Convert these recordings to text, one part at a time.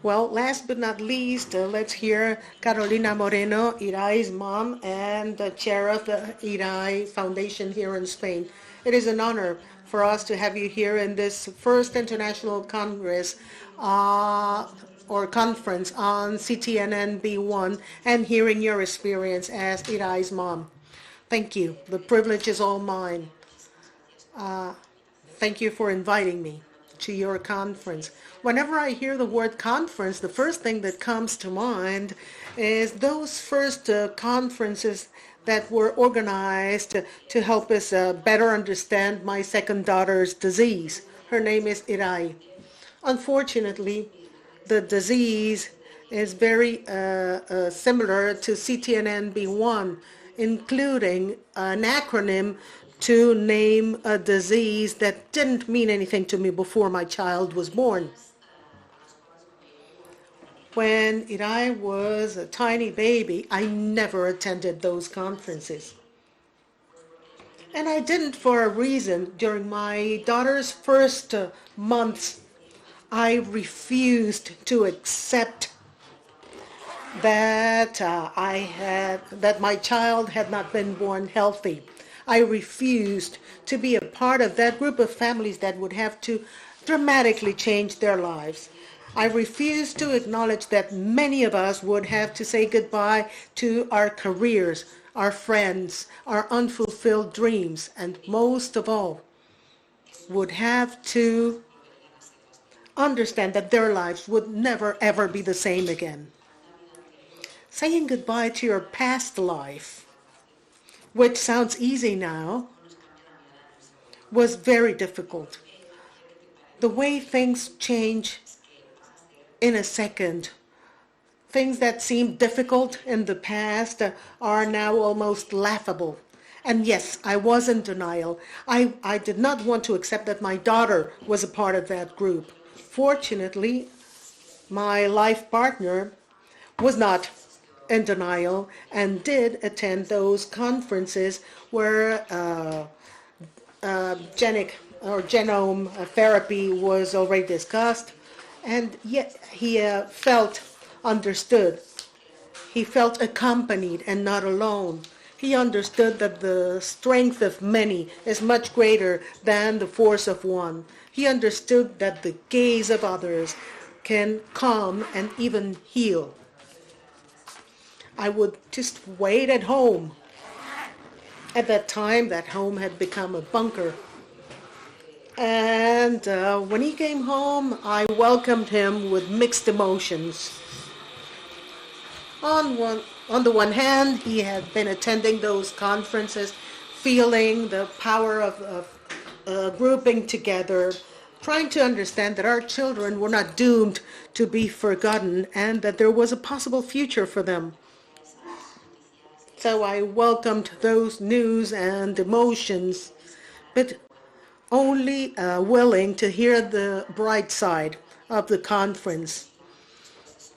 Well, last but not least, let's hear Carolina Moreno, Irai's mom and the chair of the Irai Foundation here in Spain. It is an honor for us to have you here in this first international congress or conference on CTNNB1 and hearing your experience as Irai's mom. Thank you. The privilege is all mine. Thank you for inviting me to your conference. Whenever I hear the word conference, the first thing that comes to mind is those first conferences that were organized to help us better understand my second daughter's disease. Her name is Irai. Unfortunately, the disease is very similar to CTNNB1, including an acronym to name a disease that didn't mean anything to me before my child was born. When Irai was a tiny baby, I never attended those conferences. And I didn't for a reason. During my daughter's first months, I refused to accept that that my child had not been born healthy. I refused to be a part of that group of families that would have to dramatically change their lives. I refused to acknowledge that many of us would have to say goodbye to our careers, our friends, our unfulfilled dreams, and most of all, would have to understand that their lives would never ever be the same again. Saying goodbye to your past life, which sounds easy now, was very difficult. The way things change in a second. Things that seemed difficult in the past are now almost laughable. And yes, I was in denial. I did not want to accept that my daughter was a part of that group. Fortunately, my life partner was not in denial and did attend those conferences where genome therapy was already discussed, and yet he felt understood. He felt accompanied and not alone. He understood that the strength of many is much greater than the force of one. He understood that the gaze of others can calm and even heal. I would just wait at home. At that time, that home had become a bunker. And when he came home, I welcomed him with mixed emotions. On the one hand, he had been attending those conferences, feeling the power of grouping together, trying to understand that our children were not doomed to be forgotten and that there was a possible future for them. So I welcomed those news and emotions, but only willing to hear the bright side of the conference.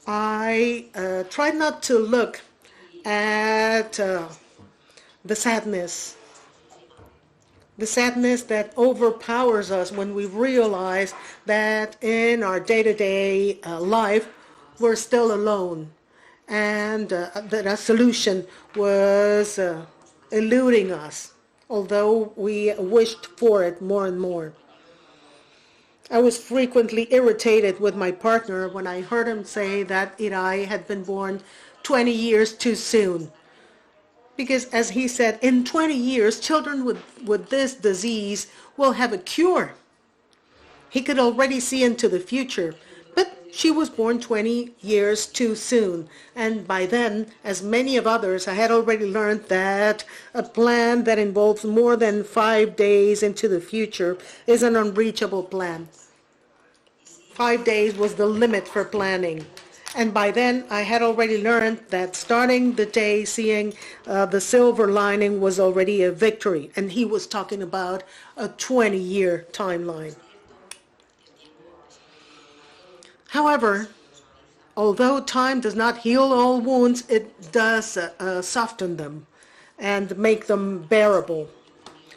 I tried not to look at the sadness that overpowers us when we realize that in our day-to-day life we're still alone, and that a solution was eluding us, although we wished for it more and more. I was frequently irritated with my partner when I heard him say that Irai had been born 20 years too soon. Because, as he said, in 20 years, children with this disease will have a cure. He could already see into the future, but she was born 20 years too soon. And by then, as many of others, I had already learned that a plan that involves more than 5 days into the future is an unreachable plan. 5 days was the limit for planning. And by then, I had already learned that starting the day seeing the silver lining was already a victory. And he was talking about a 20-year timeline. However, although time does not heal all wounds, it does soften them and make them bearable.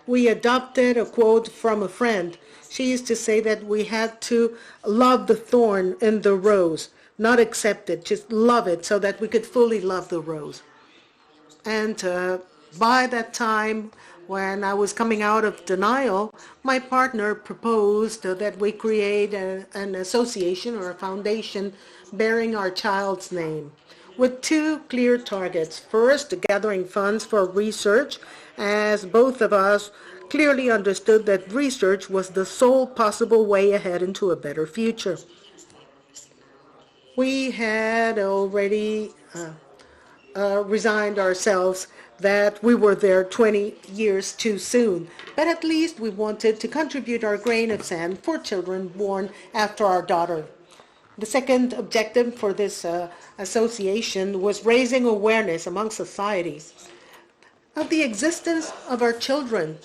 We adopted a quote from a friend. She used to say that we had to love the thorn in the rose, not accept it, just love it so that we could fully love the rose. And by that time, when I was coming out of denial, my partner proposed that we create an association or a foundation bearing our child's name with two clear targets. First, gathering funds for research, as both of us clearly understood that research was the sole possible way ahead into a better future. We had already resigned ourselves that we were there 20 years too soon, but at least we wanted to contribute our grain of sand for children born after our daughter. The second objective for this association was raising awareness among society of the existence of our children.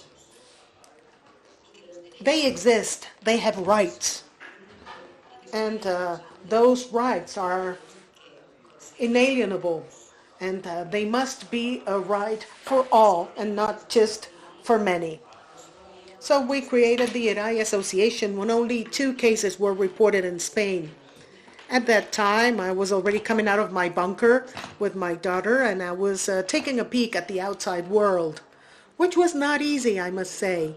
They exist, they have rights, and those rights are inalienable. And they must be a right for all and not just for many. So we created the Irai Association when only 2 cases were reported in Spain. At that time, I was already coming out of my bunker with my daughter, and I was taking a peek at the outside world, which was not easy, I must say.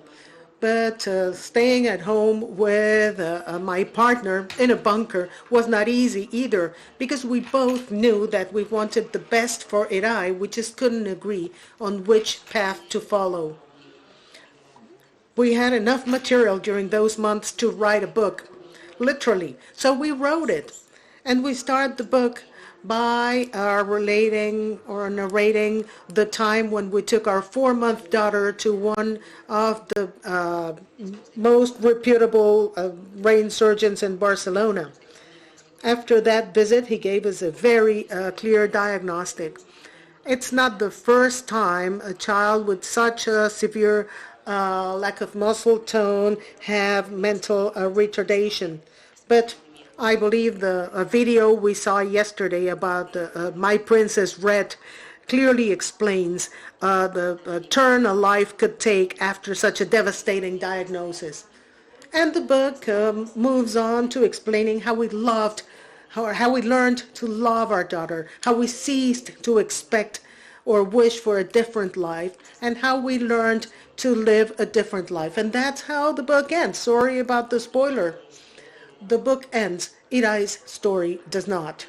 But staying at home with my partner in a bunker was not easy either, because we both knew that we wanted the best for Irai. We just couldn't agree on which path to follow. We had enough material during those months to write a book, literally. So we wrote it, and we started the book by relating or narrating the time when we took our 4-month daughter to one of the most reputable brain surgeons in Barcelona. After that visit, he gave us a very clear diagnostic. It's not the first time a child with such a severe lack of muscle tone have mental retardation, but I believe the video we saw yesterday about My Princess Red clearly explains the turn a life could take after such a devastating diagnosis. And the book moves on to explaining how we learned to love our daughter, how we ceased to expect or wish for a different life, and how we learned to live a different life. And that's how the book ends. Sorry about the spoiler. The book ends. Irai's story does not.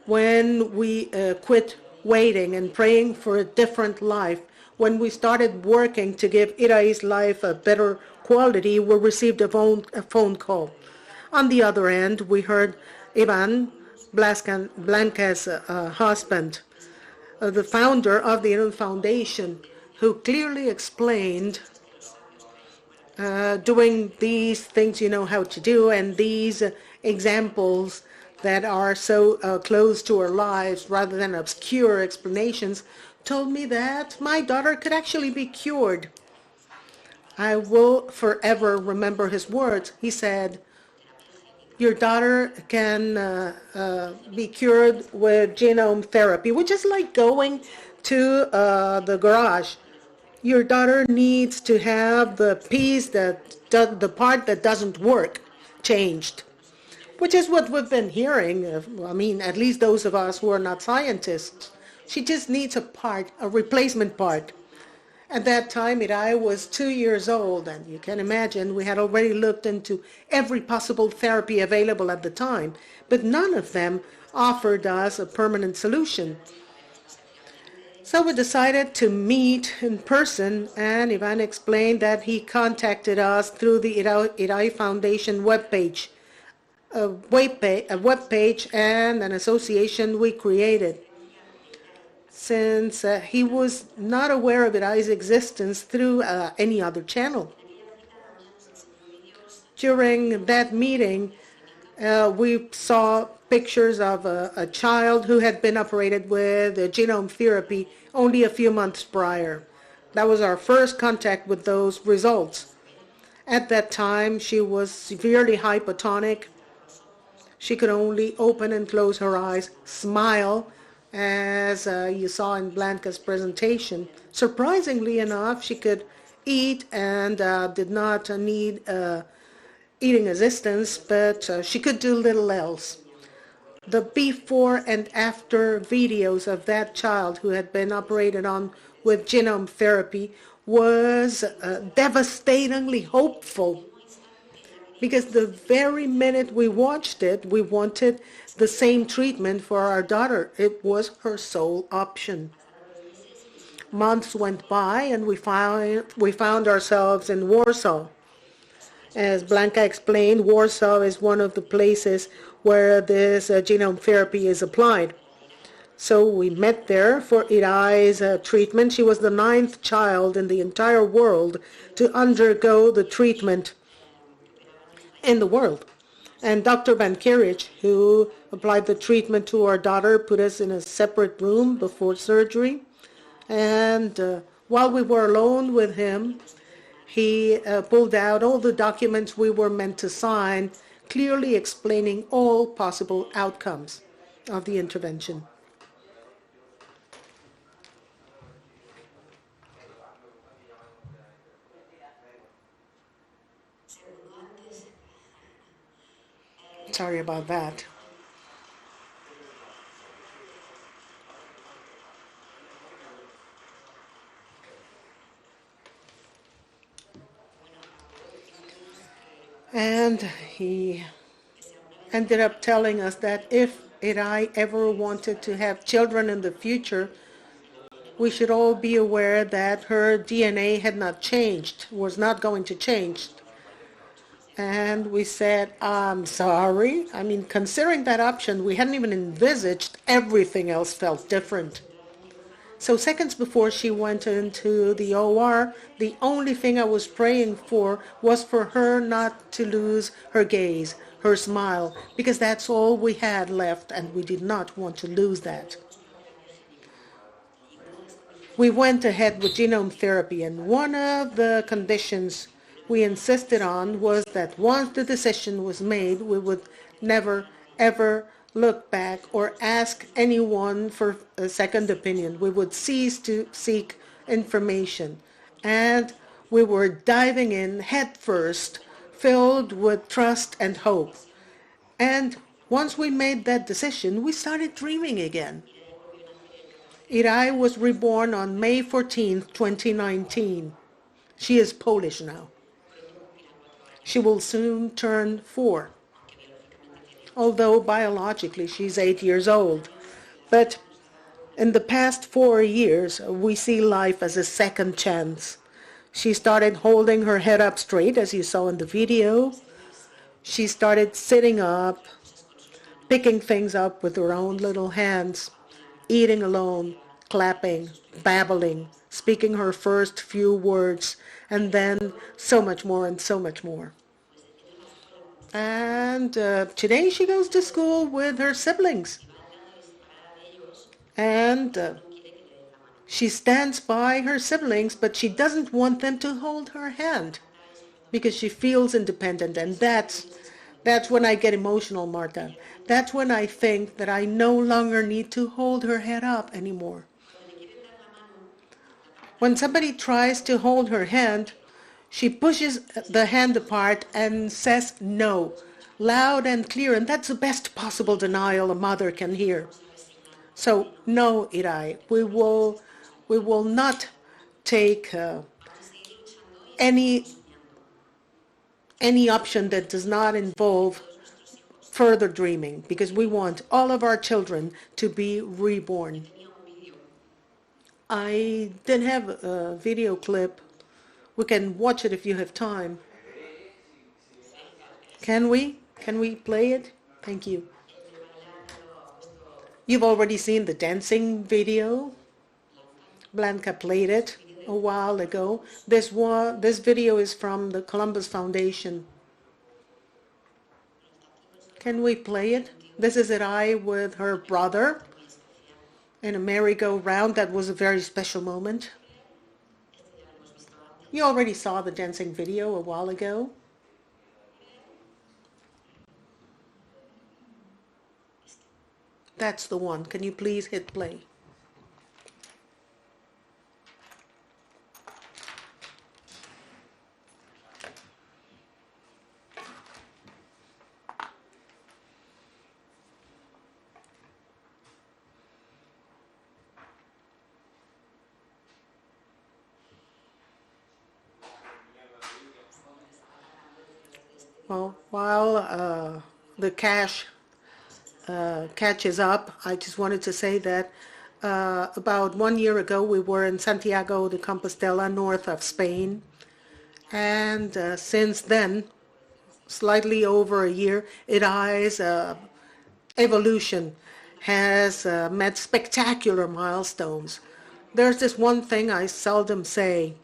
When we quit waiting and praying for a different life, when we started working to give Irai's life a better quality, we received a phone call. On the other end, we heard Ivan, Blanca's husband, the founder of the Foundation, who clearly explained doing these things you know how to do, and these examples that are so close to our lives rather than obscure explanations, told me that my daughter could actually be cured. I will forever remember his words. He said, your daughter can be cured with genome therapy, which is like going to the garage. Your daughter needs to have the the part that doesn't work changed, which is what we've been hearing. I mean, at least those of us who are not scientists. She just needs a replacement part. At that time, Irai was 2 years old, and you can imagine we had already looked into every possible therapy available at the time, but none of them offered us a permanent solution. So we decided to meet in person, and Ivan explained that he contacted us through the Irai Foundation webpage, a webpage and an association we created. Since he was not aware of Irai's existence through any other channel. During that meeting, we saw pictures of a child who had been operated with genome therapy only a few months prior. That was our first contact with those results. At that time, she was severely hypotonic. She could only open and close her eyes, smile, as you saw in Blanca's presentation. Surprisingly enough, she could eat and did not need eating assistance, but she could do little else. The before and after videos of that child who had been operated on with genome therapy was devastatingly hopeful, because the very minute we watched it, we wanted the same treatment for our daughter. It was her sole option. Months went by and we found ourselves in Warsaw. As Blanca explained, Warsaw is one of the places where this genome therapy is applied. So we met there for Irai's treatment. She was the 9th child in the entire world to undergo the treatment in the world. And Dr. Van Kerich, who applied the treatment to our daughter, put us in a separate room before surgery. And while we were alone with him, he pulled out all the documents we were meant to sign, clearly explaining all possible outcomes of the intervention. Sorry about that. And he ended up telling us that if Irai ever wanted to have children in the future, we should all be aware that her DNA had not changed, was not going to change. And we said, I'm sorry. I mean, considering that option, we hadn't even envisaged everything else felt different. So seconds before she went into the OR, the only thing I was praying for was for her not to lose her gaze, her smile, because that's all we had left, and we did not want to lose that. We went ahead with genome therapy, and one of the conditions we insisted on was that once the decision was made, we would never, ever look back or ask anyone for a second opinion. We would cease to seek information. And we were diving in head first, filled with trust and hope. And once we made that decision, we started dreaming again. Irai was reborn on May 14, 2019. She is Polish now. She will soon turn 4, although biologically she's 8 years old. But in the past 4 years, we see life as a second chance. She started holding her head up straight, as you saw in the video. She started sitting up, picking things up with her own little hands, eating alone, clapping, babbling, speaking her first few words, and then so much more and so much more. And today she goes to school with her siblings. And she stands by her siblings, but she doesn't want them to hold her hand because she feels independent. And that's when I get emotional, Marta. That's when I think that I no longer need to hold her head up anymore. When somebody tries to hold her hand, she pushes the hand apart and says no, loud and clear, and that's the best possible denial a mother can hear. So no, Irai, we will not take any option that does not involve further dreaming, because we want all of our children to be reborn. I did have a video clip. We can watch it if you have time. Can we? Can we play it? Thank you. You've already seen the dancing video. Blanca played it a while ago. This video is from the Columbus Foundation. Can we play it? This is Irai with her brother in a merry-go-round. That was a very special moment. You already saw the dancing video a while ago. That's the one. Can you please hit play? Well, while the catches up, I just wanted to say that about 1 year ago we were in Santiago de Compostela, north of Spain, and since then, slightly over a year, Irai's evolution has met spectacular milestones. There's this one thing I seldom say.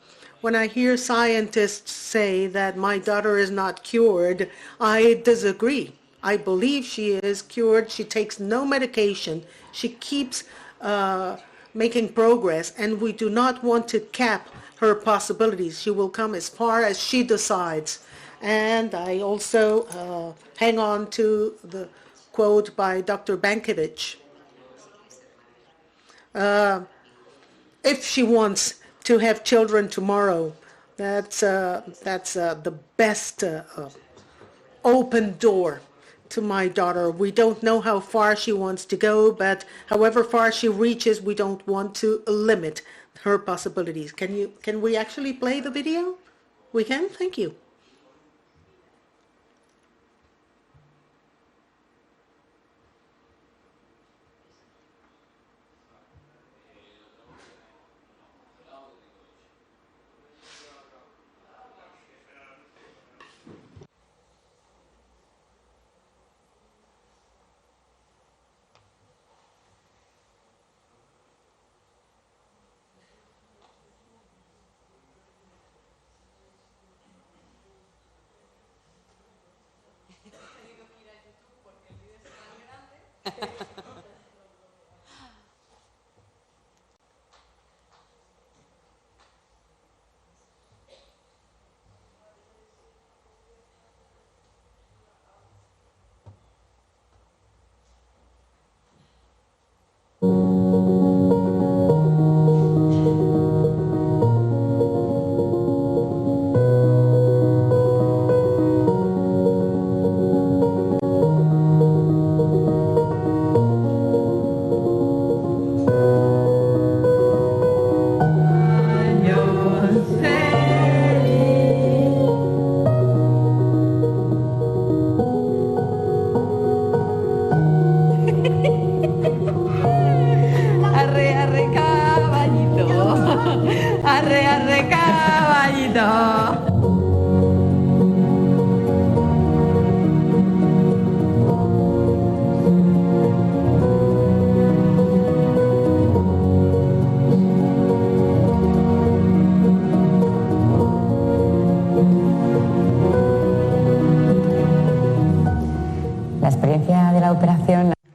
When I hear scientists say that my daughter is not cured, I disagree. I believe she is cured. She takes no medication. She keeps making progress, and we do not want to cap her possibilities. She will come as far as she decides. And I also hang on to the quote by Dr. Bankovich. If she wants to have children tomorrow, that's the best open door to my daughter. We don't know how far she wants to go, but however far she reaches, we don't want to limit her possibilities. Can we actually play the video? We can? Thank you.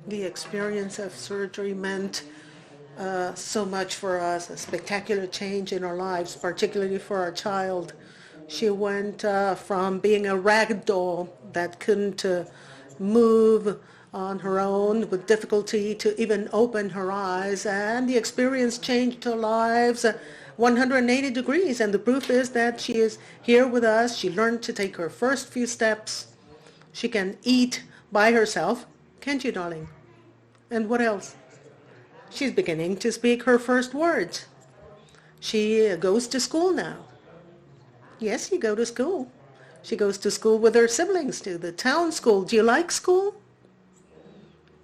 The experience of surgery meant so much for us, a spectacular change in our lives, particularly for our child. She went from being a rag doll that couldn't move on her own with difficulty to even open her eyes, and the experience changed her lives 180 degrees, and the proof is that she is here with us. She learned to take her first few steps. She can eat by herself. Can't you, darling? And what else? She's beginning to speak her first words. She goes to school now. Yes, you go to school. She goes to school with her siblings, to the town school. Do you like school?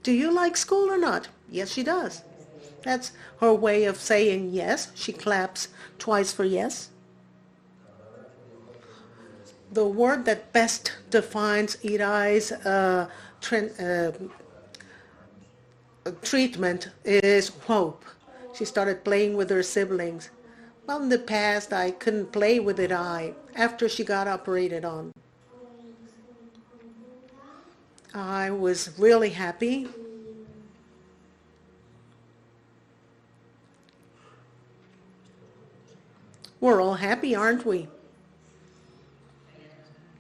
Do you like school or not? Yes, she does. That's her way of saying yes. She claps twice for yes. The word that best defines Irai's treatment is hope. She started playing with her siblings. Well, in the past, I couldn't play with Irai after she got operated on. I was really happy. We're all happy, aren't we?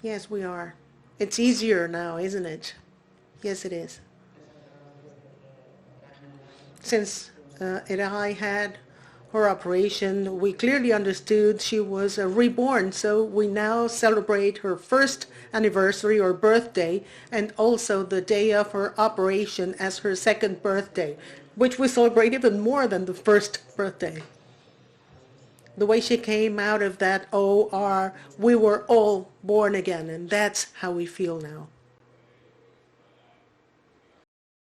Yes, we are. It's easier now, isn't it? Yes, it is. Since Irai had her operation, we clearly understood she was reborn, so we now celebrate her first anniversary or birthday, and also the day of her operation as her second birthday, which we celebrate even more than the first birthday. the way she came out of that OR, we were all born again, and that's how we feel now.